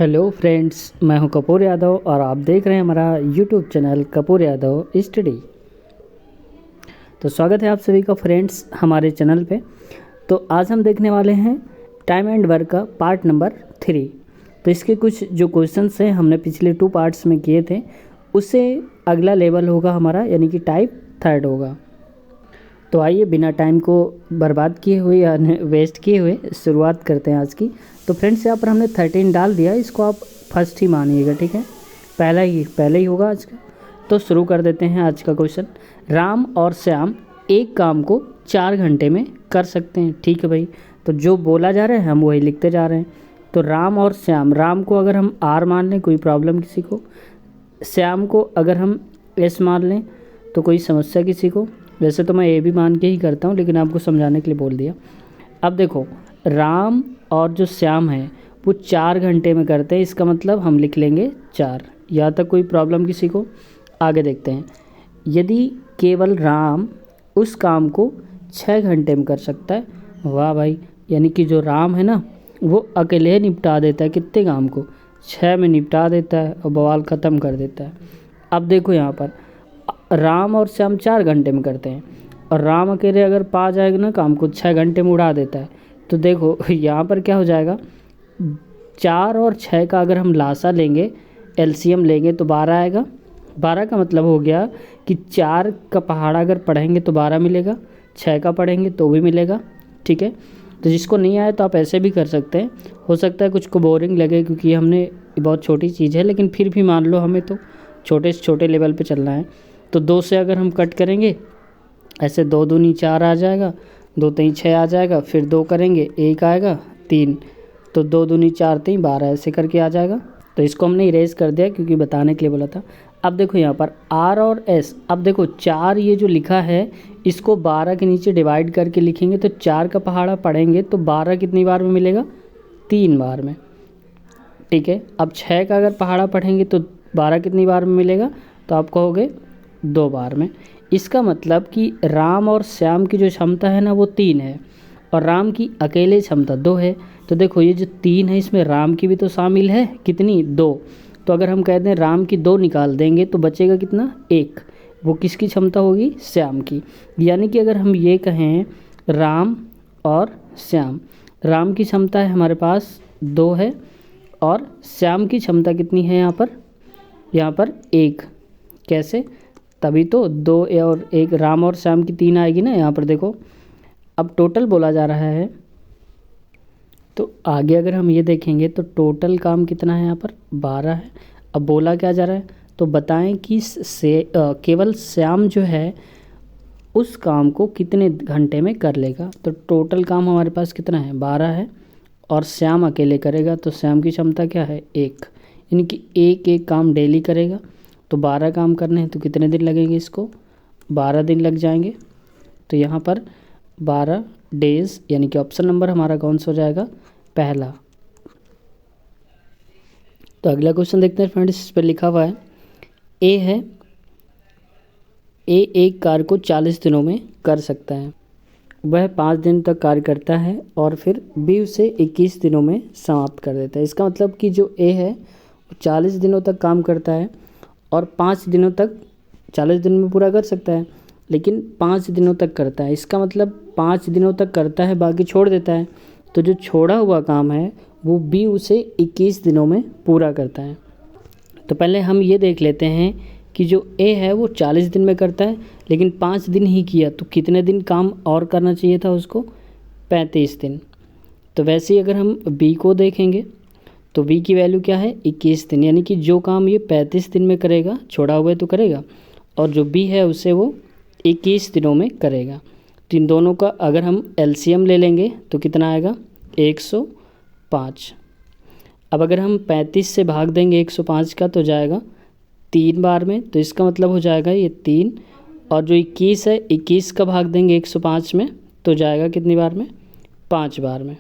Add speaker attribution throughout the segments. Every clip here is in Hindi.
Speaker 1: हेलो फ्रेंड्स, मैं हूं कपूर यादव और आप देख रहे हैं हमारा YouTube channel Kapoor Yadav study. तो स्वागत है आप सभी का फ्रेंड्स हमारे चैनल पे। तो आज हम देखने वाले हैं टाइम एंड वर्क का पार्ट नंबर 3। तो इसके कुछ जो क्वेश्चंस हैं हमने पिछले 2 पार्ट्स में किए थे, उससे अगला लेवल होगा हमारा, यानी कि टाइप 3 होगा। तो आइए बिना टाइम को बर्बाद किए हुए या वेस्ट किए हुए शुरुआत करते हैं आज की। तो फ्रेंड्स यहाँ पर हमने 13 डाल दिया, इसको आप फर्स्ट ही मानिएगा, ठीक है, पहले ही होगा आज का। तो शुरू कर देते हैं आज का क्वेश्चन। राम और श्याम एक काम को 4 घंटे में कर सकते हैं। ठीक है भाई, तो जो बोला जा रहा है हम वही लिखते जा रहे हैं। तो राम और श्याम, राम को अगर हम आर मान लें कोई प्रॉब्लम किसी को, श्याम को अगर हम एस मान लें तो कोई समस्या किसी को। वैसे तो मैं ये भी मान के ही करता हूँ, लेकिन आपको समझाने के लिए बोल दिया। अब देखो, राम और जो श्याम है वो 4 घंटे में करते हैं, इसका मतलब हम लिख लेंगे 4। यहाँ तक कोई प्रॉब्लम किसी को? आगे देखते हैं। यदि केवल राम उस काम को 6 घंटे में कर सकता है, वाह भाई, यानी कि जो राम है ना वो अकेले निपटा देता है कितने काम को, 6 में निपटा देता है और बवाल ख़त्म कर देता है। अब देखो यहाँ पर राम और श्याम 4 घंटे में करते हैं और राम अकेले अगर पा जाएगा ना काम को 6 घंटे में उड़ा देता है। तो देखो यहाँ पर क्या हो जाएगा, 4 और 6 का अगर हम लासा लेंगे, एलसीएम लेंगे तो 12 आएगा। 12 का मतलब हो गया कि 4 का पहाड़ा अगर पढ़ेंगे तो 12 मिलेगा, 6 का पढ़ेंगे तो भी मिलेगा। ठीक है, तो जिसको नहीं आया तो आप ऐसे भी कर सकते हैं। हो सकता है कुछ को बोरिंग लगे क्योंकि हमने बहुत छोटी चीज़ है, लेकिन फिर भी मान लो हमें तो छोटे से छोटे लेवल पे चलना है। तो 2 से अगर हम कट करेंगे, ऐसे 2 दूनी 4 आ जाएगा, 2 तीन 6 आ जाएगा, फिर 2 करेंगे 1 आएगा, 3, तो 2 दूनी 4 3 12 ऐसे करके आ जाएगा। तो इसको हमने इरेज कर दिया क्योंकि बताने के लिए बोला था। अब देखो यहाँ पर आर और एस, अब देखो 4 ये जो लिखा है इसको 12 के नीचे डिवाइड करके लिखेंगे तो 4 का पहाड़ा पढ़ेंगे तो 12 कितनी बार में मिलेगा, 3 बार में। ठीक है, अब 6 का अगर पहाड़ा पढ़ेंगे तो 12 कितनी बार में मिलेगा, तो आप कहोगे 2 बार में। इसका मतलब कि राम और श्याम की जो क्षमता है ना वो 3 है और राम की अकेले क्षमता 2 है। तो देखो ये जो 3 है इसमें राम की भी तो शामिल है, कितनी, 2। तो अगर हम कहते हैं राम की 2 निकाल देंगे तो बचेगा कितना, 1। वो किसकी क्षमता होगी, श्याम की। यानी कि अगर हम ये कहें राम और श्याम, राम की क्षमता है हमारे पास 2 है और श्याम की क्षमता कितनी है यहाँ पर 1। कैसे, तभी तो 2 और 1, राम और श्याम की 3 आएगी ना यहाँ पर। देखो अब टोटल बोला जा रहा है, तो आगे अगर हम ये देखेंगे तो टोटल काम कितना है यहाँ पर, 12 है। अब बोला क्या जा रहा है, तो बताएं कि केवल श्याम जो है उस काम को कितने घंटे में कर लेगा। तो टोटल काम हमारे पास कितना है, 12 है और श्याम अकेले करेगा, तो श्याम की क्षमता क्या है, 1। यानी कि एक काम डेली करेगा। तो 12 काम करने हैं तो कितने दिन लगेंगे, इसको 12 दिन लग जाएंगे। तो यहाँ पर 12 डेज, यानी कि ऑप्शन नंबर हमारा कौन सा हो जाएगा, पहला। तो अगला क्वेश्चन देखते हैं फ्रेंड्स। इस पर लिखा हुआ है ए है, ए एक कार्य को 40 दिनों में कर सकता है, वह 5 दिन तक कार्य करता है और फिर बी उसे 21 दिनों में समाप्त कर देता है। इसका मतलब कि जो ए है वो 40 दिनों तक काम करता है और 5 दिनों तक, 40 दिन में पूरा कर सकता है लेकिन 5 दिनों तक करता है। इसका मतलब 5 दिनों तक करता है, बाकी छोड़ देता है। तो जो छोड़ा हुआ काम है वो बी उसे 21 दिनों में पूरा करता है। तो पहले हम ये देख लेते हैं कि जो ए है वो 40 दिन में करता है लेकिन 5 दिन ही किया, तो कितने दिन काम और करना चाहिए था उसको, 35 दिन। तो वैसे ही अगर हम बी को देखेंगे तो बी की वैल्यू क्या है, 21 दिन। यानी कि जो काम ये 35 दिन में करेगा, छोड़ा हुआ तो करेगा, और जो बी है उसे वो 21 दिनों में करेगा। तो इन दोनों का अगर हम एलसीएम ले लेंगे तो कितना आएगा, 105। अब अगर हम 35 से भाग देंगे 105 का तो जाएगा 3 बार में, तो इसका मतलब हो जाएगा ये 3। और जो 21 है, 21 का भाग देंगे 105 में तो जाएगा कितनी बार में, 5 बार में।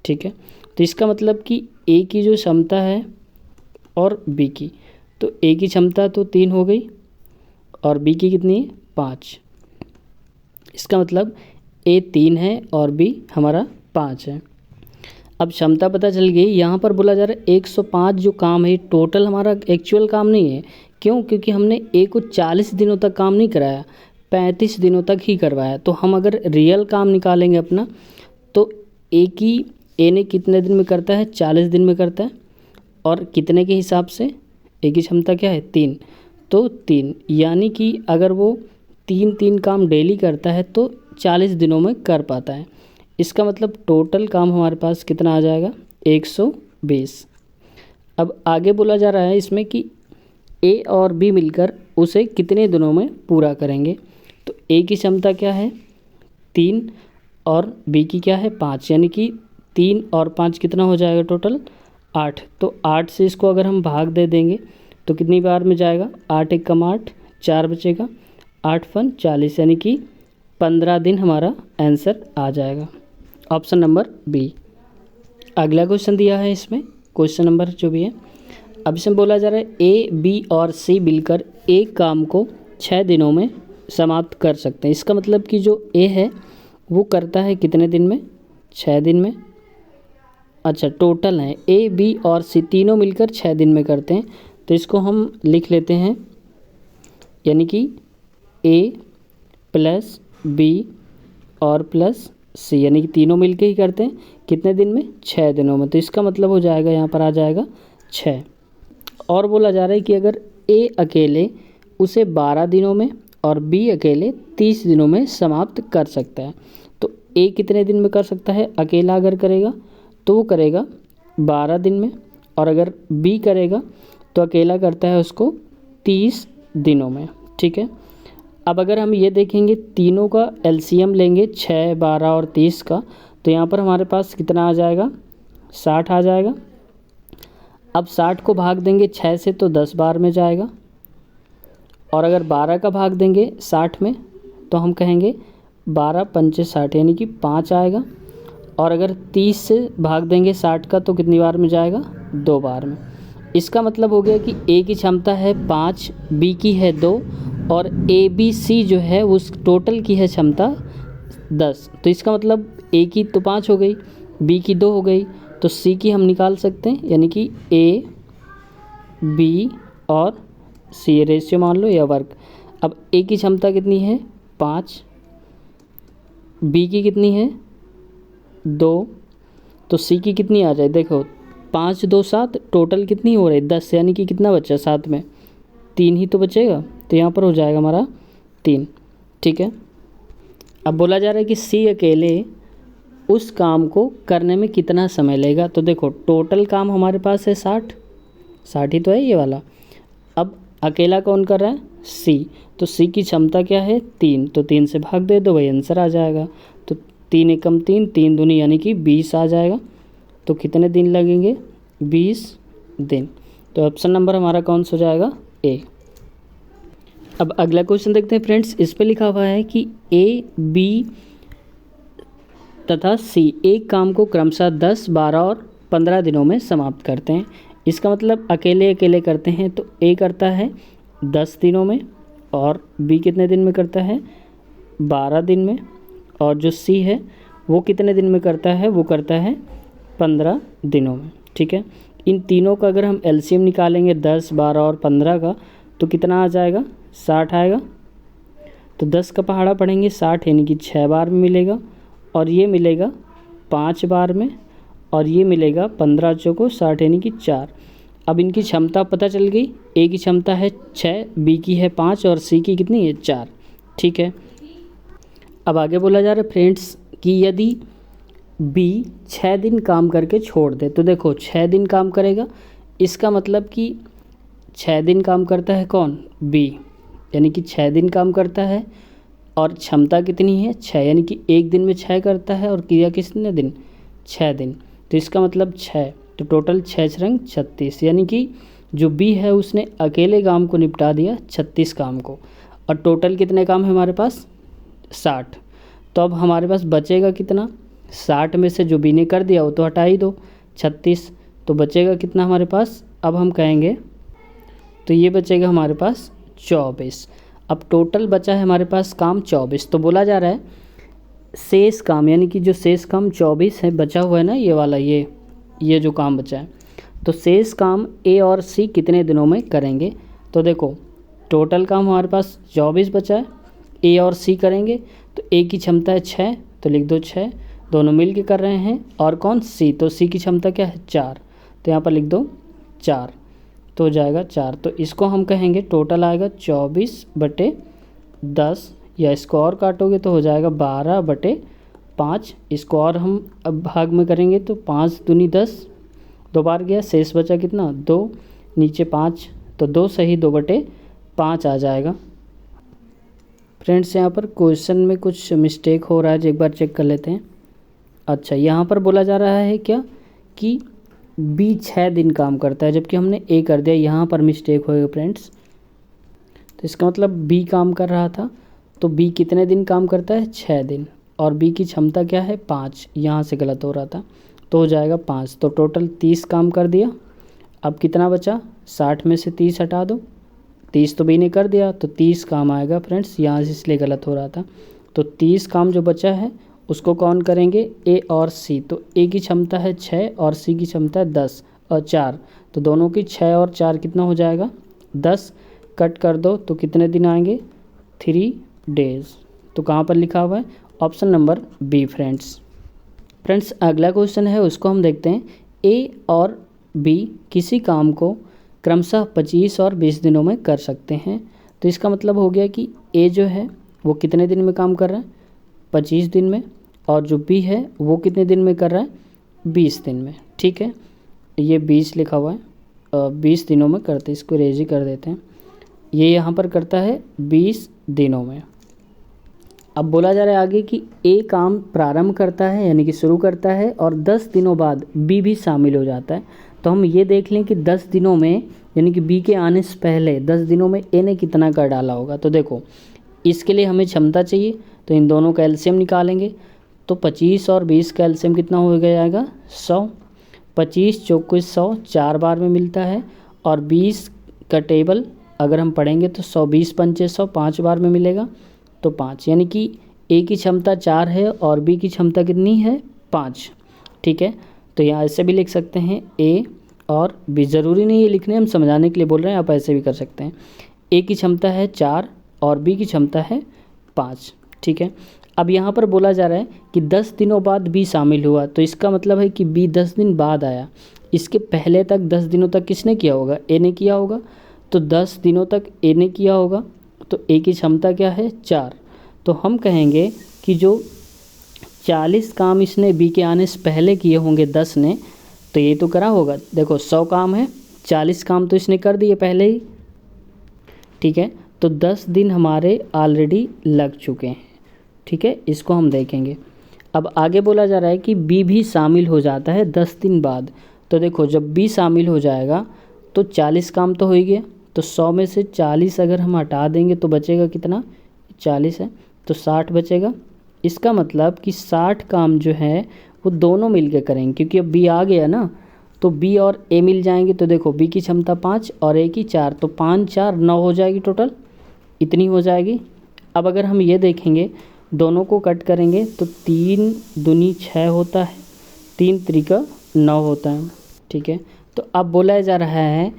Speaker 1: ठीक है, तो इसका मतलब कि ए की जो क्षमता है और बी की, तो ए की क्षमता तो 3 हो गई और बी की कितनी है, 5। इसका मतलब ए 3 है और बी हमारा 5 है। अब क्षमता पता चल गई। यहाँ पर बोला जा रहा है 105 जो काम है टोटल हमारा एक्चुअल काम नहीं है। क्यों? क्योंकि हमने ए को 40 दिनों तक काम नहीं कराया, 35 दिनों तक ही करवाया। तो हम अगर रियल काम निकालेंगे अपना, तो ए ने कितने दिन में करता है? 40 दिन में करता है। और कितने के हिसाब से? ए की क्षमता क्या है? 3, तो 3, यानी कि अगर वो 3 काम डेली करता है तो 40 दिनों में कर पाता है। इसका मतलब टोटल काम हमारे पास कितना आ जाएगा? 120। अब आगे बोला जा रहा है इसमें कि ए और बी मिलकर उसे कितने दिनों में पूरा करेंगे। तो ए की क्षमता क्या है? 3 और बी की क्या है? 5, यानी कि 3 और 5 कितना हो जाएगा टोटल? 8। तो 8 से इसको अगर हम भाग दे देंगे तो कितनी बार में जाएगा? 8 × 8, 4 बचेगा, 8 × 5 = 40, यानी कि 15 दिन हमारा आंसर आ जाएगा। Option number B. अगला क्वेश्चन दिया है इसमें, क्वेश्चन नंबर जो भी है, अब इसमें बोला जा रहा है ए, बी और सी मिलकर एक काम को 6 दिनों में समाप्त कर सकते हैं। इसका मतलब कि जो ए है वो करता है कितने दिन में? 6 दिन में। अच्छा, टोटल है ए, बी और सी तीनों मिलकर 6 दिन में करते हैं। तो इसको हम लिख लेते हैं, यानी कि ए प्लस बी और प्लस सी, यानी कि तीनों मिलके ही करते हैं कितने दिन में? 6 दिनों में। तो इसका मतलब हो जाएगा, यहाँ पर आ जाएगा 6। और बोला जा रहा है कि अगर ए अकेले उसे 12 दिनों में और बी अकेले 30 दिनों में समाप्त कर सकता है। तो ए कितने दिन में कर सकता है अकेला? अगर करेगा तो वो करेगा 12 दिन में, और अगर बी करेगा तो अकेला करता है उसको 30 दिनों में। ठीक है। अब अगर हम ये देखेंगे तीनों का एलसीएम लेंगे 6, 12 और 30 का, तो यहाँ पर हमारे पास कितना आ जाएगा? 60 आ जाएगा। अब 60 को भाग देंगे 6 से तो 10 बार में जाएगा, और अगर 12 का भाग देंगे 60 में तो हम कहेंगे 12 × 5 = 60, यानी कि 5 आएगा। और अगर 30 से भाग देंगे 60 का तो कितनी बार में जाएगा? 2 बार में। इसका मतलब हो गया कि ए की क्षमता है 5, बी की है 2, और ए बी सी जो है उस टोटल की है क्षमता 10। तो इसका मतलब ए की तो 5 हो गई, बी की 2 हो गई, तो सी की हम निकाल सकते हैं, यानी कि ए, बी और सी रेशियो मान लो या वर्ग। अब ए की क्षमता कितनी है? 5, बी की कितनी है? 2, तो सी की कितनी आ जाए? देखो 5, 2, 7, टोटल कितनी हो रही? 10, यानी कि कितना बचा साथ में? 3 ही तो बचेगा, तो यहाँ पर हो जाएगा हमारा 3। ठीक है। अब बोला जा रहा है कि सी अकेले उस काम को करने में कितना समय लेगा। तो देखो टोटल काम हमारे पास है 60 ही तो है ये वाला। अब अकेला कौन कर रहा है? सी। तो सी की क्षमता क्या है? 3, तो 3 से भाग दे दो, वही आंसर आ जाएगा। तो 3 × 3 = 3 दूनी, यानी कि 20 आ जाएगा। तो कितने दिन लगेंगे? 20 दिन। तो ऑप्शन नंबर हमारा कौन सा हो जाएगा? ए। अब अगला क्वेश्चन देखते हैं फ्रेंड्स। इस पे लिखा हुआ है कि ए, बी तथा सी एक काम को क्रमशः 10, 12 और 15 दिनों में समाप्त करते हैं। इसका मतलब अकेले अकेले करते हैं, तो ए करता है 10 दिनों में, और बी कितने दिन में करता है? 12 दिन में, और जो सी है वो कितने दिन में करता है? वो करता है 15 दिनों में। ठीक है। इन तीनों का अगर हम एलसीएम निकालेंगे 10, 12 और 15 का, तो कितना आ जाएगा? 60 आएगा। तो 10 का पहाड़ा पढ़ेंगे 60, यानी कि 6 बार में मिलेगा, और ये मिलेगा 5 बार में, और ये मिलेगा 15 चौको 60, यानी कि 4। अब इनकी क्षमता पता चल गई। ए की क्षमता है 6, बी की है 5 और सी की कितनी है? 4। ठीक है। अब आगे बोला जा रहा है फ्रेंड्स कि यदि बी 6 दिन काम करके छोड़ दे, तो देखो 6 दिन काम करेगा, इसका मतलब कि 6 दिन काम करता है कौन? बी, यानी कि 6 दिन काम करता है, और क्षमता कितनी है? 6, यानी कि एक दिन में 6 करता है, और किया कितने दिन? 6 दिन। तो इसका मतलब 6, तो टोटल 6 × 6 = 36, यानी कि जो बी है उसने अकेले काम को निपटा दिया 36 काम को, और टोटल कितने काम है हमारे पास? 60। तो अब हमारे पास बचेगा कितना? 60 में से जो बी ने कर दिया वो तो हटा ही दो, 36, तो बचेगा कितना हमारे पास? अब हम कहेंगे तो ये बचेगा हमारे पास 24। अब टोटल बचा है हमारे पास काम 24। तो बोला जा रहा है शेष काम, यानी कि जो शेष काम 24 है बचा हुआ है ना, ये वाला, ये जो काम बचा है, तो शेष काम ए और सी कितने दिनों में करेंगे। तो देखो टोटल काम हमारे पास 24 बचा है, ए और सी करेंगे, तो ए की क्षमता है 6, तो लिख दो 6, दोनों मिल के कर रहे हैं। और कौन, सी, तो सी की क्षमता क्या है 4, तो यहाँ पर लिख दो 4, तो हो जाएगा 4। तो इसको हम कहेंगे टोटल आएगा 24/10, या इसको और काटोगे तो हो जाएगा 12/5। इसको और हम अब भाग में करेंगे तो 5 दूनी 10, 2 बार गया, शेष बचा कितना 2, नीचे 5, तो 2 सही 2/5 आ जाएगा। फ्रेंड्स यहाँ पर क्वेश्चन में कुछ मिस्टेक हो रहा है, एक बार चेक कर लेते हैं। अच्छा, यहाँ पर बोला जा रहा है क्या कि बी 6 दिन काम करता है, जबकि हमने ए कर दिया, यहाँ पर मिस्टेक होएगा फ्रेंड्स। तो इसका मतलब बी काम कर रहा था, तो बी कितने दिन काम करता है 6 दिन, और बी की क्षमता क्या है 5, यहाँ से गलत हो रहा था, तो हो जाएगा 5। तो टोटल 30 काम कर दिया। अब कितना बचा, 60 में से 30 हटा दो, 30 तो बी ने कर दिया, तो 30 काम आएगा फ्रेंड्स, यहाँ से इसलिए गलत हो रहा था। तो 30 काम जो बचा है उसको कौन करेंगे, ए और सी। तो ए की क्षमता है 6 और सी की क्षमता है 10 और 4, तो दोनों की 6 और 4 कितना हो जाएगा 10, कट कर दो तो कितने दिन आएंगे 3 डेज़। तो कहाँ पर लिखा हुआ है, ऑप्शन नंबर बी फ्रेंड्स। अगला क्वेश्चन है, उसको हम देखते हैं। ए और बी किसी काम को क्रमशः 25 और 20 दिनों में कर सकते हैं। तो इसका मतलब हो गया कि ए जो है वो कितने दिन में काम कर रहा है 25 दिन में, और जो बी है वो कितने दिन में कर रहा है 20 दिन में। ठीक है, ये 20 लिखा हुआ है, 20 दिनों में करते, इसको रेजी कर देते हैं। ये यहाँ पर करता है 20 दिनों में। अब बोला जा रहा है आगे कि ए काम प्रारंभ करता है, यानी कि शुरू करता है, और 10 दिनों बाद बी भी शामिल हो जाता है। तो हम ये देख लें कि 10 दिनों में, यानी कि बी के आने से पहले 10 दिनों में ए ने कितना कर डाला होगा। तो देखो इसके लिए हमें क्षमता चाहिए, तो इन दोनों का एलसीएम निकालेंगे। तो 25 और 20 का एलसीएम कितना हो जाएगा 100, 25 चौके 100 4 बार में मिलता है, और 20 का टेबल अगर हम पढ़ेंगे तो 120 पंचे 100 5 बार में मिलेगा, तो 5, यानी कि ए की क्षमता 4 है और बी की क्षमता कितनी है 5। ठीक है, तो यहाँ ऐसे भी लिख सकते हैं ए और बी, ज़रूरी नहीं है लिखने, हम समझाने के लिए बोल रहे हैं, आप ऐसे भी कर सकते हैं। ए की क्षमता है 4 और बी की क्षमता है 5। ठीक है, अब यहाँ पर बोला जा रहा है कि 10 दिनों बाद बी शामिल हुआ, तो इसका मतलब है कि बी 10 दिन बाद आया। इसके पहले तक 10 दिनों तक किसने किया होगा, ए ने किया होगा, तो 10 दिनों तक ए ने किया होगा, तो ए की क्षमता क्या है 4। तो हम कहेंगे कि जो 40 काम इसने बी के आने से पहले किए होंगे 10 ने, तो ये तो करा होगा। देखो 100 काम है, 40 काम तो इसने कर दिए पहले ही। ठीक है, तो 10 दिन हमारे ऑलरेडी लग चुके हैं। ठीक है, इसको हम देखेंगे। अब आगे बोला जा रहा है कि बी भी शामिल हो जाता है 10 दिन बाद। तो देखो जब बी शामिल हो जाएगा तो 40 काम तो हो ही गया, तो 100 में से 40 अगर हम हटा देंगे तो बचेगा कितना, 40 है तो 60 बचेगा। इसका मतलब कि 60 काम जो है वो दोनों मिल के करेंगे, क्योंकि अब बी आ गया ना, तो बी और ए मिल जाएंगे। तो देखो बी की क्षमता 5 और ए की 4, तो 5 4 9 हो जाएगी, टोटल इतनी हो जाएगी। अब अगर हम ये देखेंगे दोनों को कट करेंगे तो 3 दूनी 6 होता है, 3 त्रिका 9 होता है। ठीक है, तो अब बोला जा रहा है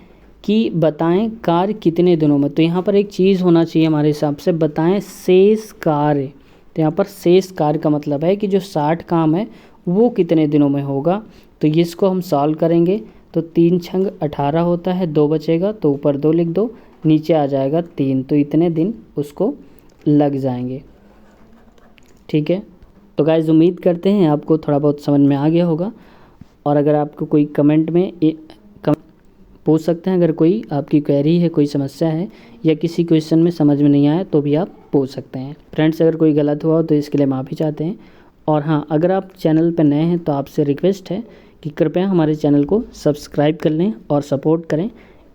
Speaker 1: कि बताएं कार्य कितने दिनों में। तो यहाँ पर एक चीज़ होना चाहिए हमारे हिसाब से, बताएं शेष कार्य। तो यहाँ पर शेष कार्य का मतलब है कि जो 60 काम है वो कितने दिनों में होगा। तो इसको हम सॉल्व करेंगे तो 3 छंग 18 होता है, 2 बचेगा तो ऊपर 2 लिख दो, नीचे आ जाएगा 3, तो इतने दिन उसको लग जाएंगे। ठीक है, तो गाइस उम्मीद करते हैं आपको थोड़ा बहुत समझ में आ गया होगा। और अगर आपको कोई कमेंट में पूछ सकते हैं, अगर कोई आपकी क्वेरी है, कोई समस्या है, या किसी क्वेश्चन में समझ में नहीं आया तो भी आप पूछ सकते हैं। फ्रेंड्स अगर कोई गलत हुआ हो तो इसके लिए माफ़ी चाहते हैं। और हाँ, अगर आप चैनल पर नए हैं तो आपसे रिक्वेस्ट है कि कृपया हमारे चैनल को सब्सक्राइब कर लें और सपोर्ट करें।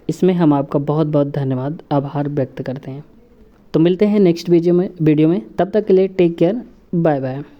Speaker 1: इसमें हम आपका बहुत बहुत धन्यवाद, आभार व्यक्त करते हैं। तो मिलते हैं नेक्स्ट वीडियो में। तब तक के लिए टेक केयर, बाय बाय।